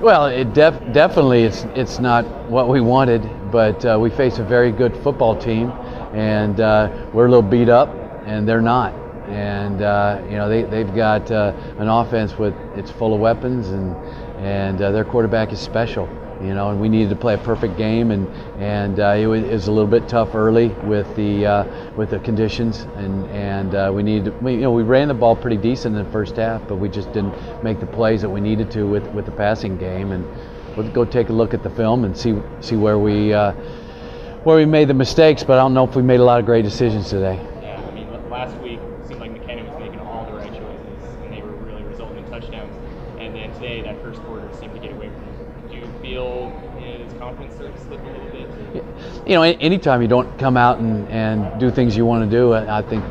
Well, definitely it's not what we wanted, but we face a very good football team, and we're a little beat up, and they're not. And they've got an offense it's full of weapons, and their quarterback is special. And we needed to play a perfect game, and it was a little bit tough early with the conditions, and we ran the ball pretty decent in the first half, but we just didn't make the plays that we needed to with the passing game. And we'll go take a look at the film and see where we made the mistakes, but I don't know if we made a lot of great decisions today. Yeah, I mean, last week it seemed like McKenna was making all the right choices, and they were really resulting in touchdowns. And then today, that first quarter seemed to get away from him. Do you feel his confidence started to slip a little bit? Anytime you don't come out and do things you want to do, I think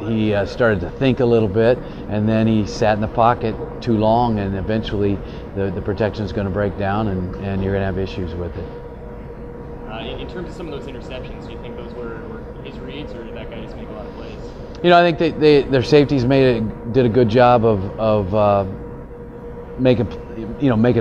he started to think a little bit, and then he sat in the pocket too long, and eventually the protection is going to break down, and you're going to have issues with it. In terms of some of those interceptions, do you think those were his reads, or did that guy just make a lot of plays? I think their safeties did a good job of making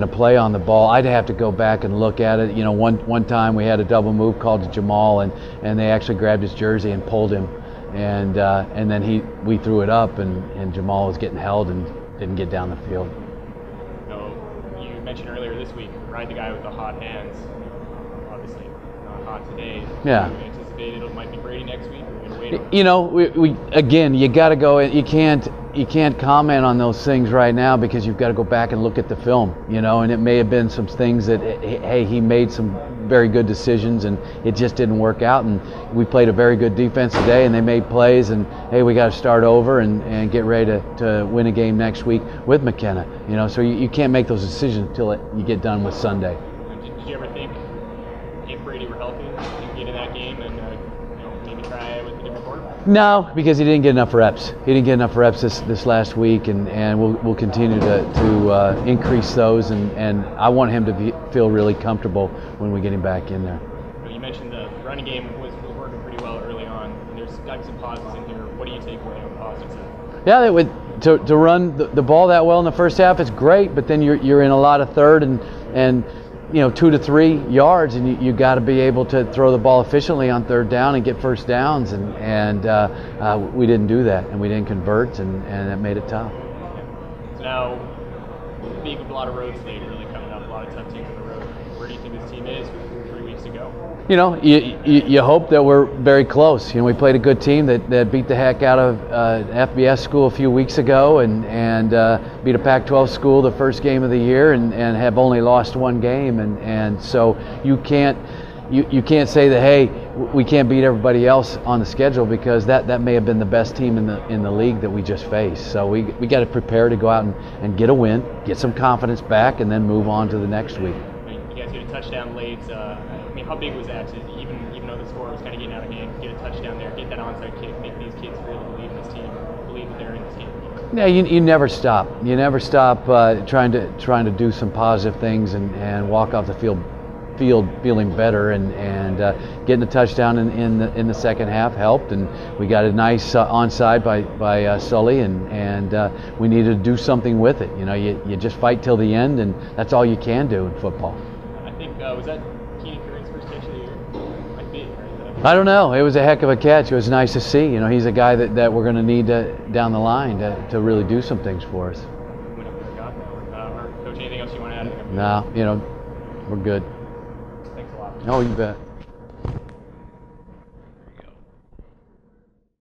a play on the ball. I'd have to go back and look at it. One time we had a double move called to Jamal, and they actually grabbed his jersey and pulled him, and then we threw it up, and Jamal was getting held and didn't get down the field. So you mentioned earlier this week, ride the guy with the hot hands. Obviously not hot today. Yeah. Do you anticipate it might be Brady next week? Or are we gonna wait? We again, you got to go. You can't comment on those things right now because you've got to go back and look at the film, and it may have been some things that, hey, he made some very good decisions and it just didn't work out, and we played a very good defense today and they made plays, and hey, we got to start over and get ready to win a game next week with McKenna, so you can't make those decisions until you get done with Sunday. Did you ever think if Brady were healthy, you could get in that game and maybe try with a different quarterback? No, because he didn't get enough reps. He didn't get enough reps this last week, and we'll continue to increase those. And I want him to feel really comfortable when we get him back in there. You mentioned the running game was working pretty well early on, and there's got to be some positives in here. What do you take away on the positives? Yeah, to run the ball that well in the first half is great, but then you're in a lot of third and 2 to 3 yards, and you got to be able to throw the ball efficiently on third down and get first downs, and we didn't do that, and we didn't convert, and that made it tough. So now, being a lot of road today, really coming up, a lot of tough teams on the road. Where do you think this team is 3 weeks to go? You hope that we're very close. We played a good team that beat the heck out of FBS school a few weeks ago, and beat a Pac-12 school the first game of the year, and have only lost one game, and so you can't say that, hey, we can't beat everybody else on the schedule, because that may have been the best team in the league that we just faced. So we got to prepare to go out and get a win, get some confidence back, and then move on to the next week. You guys get a touchdown late. How big was that to, even though the score was kind of getting out of hand, get a touchdown there, get that onside kick, make these kids really believe in this team, believe that they're in this game? Yeah, you never stop. You never stop trying to do some positive things and walk off the field feeling better, and getting a touchdown in the second half helped, and we got a nice onside by Sully, and we needed to do something with it. You just fight till the end, and that's all you can do in football. I think was that Keenan Curran's first catch of the year? Might be, right? I don't know. It was a heck of a catch. It was nice to see. He's a guy that we're going to need down the line to really do some things for us. Coach, anything else you want to add? No, we're good. Thanks a lot. Oh, you bet.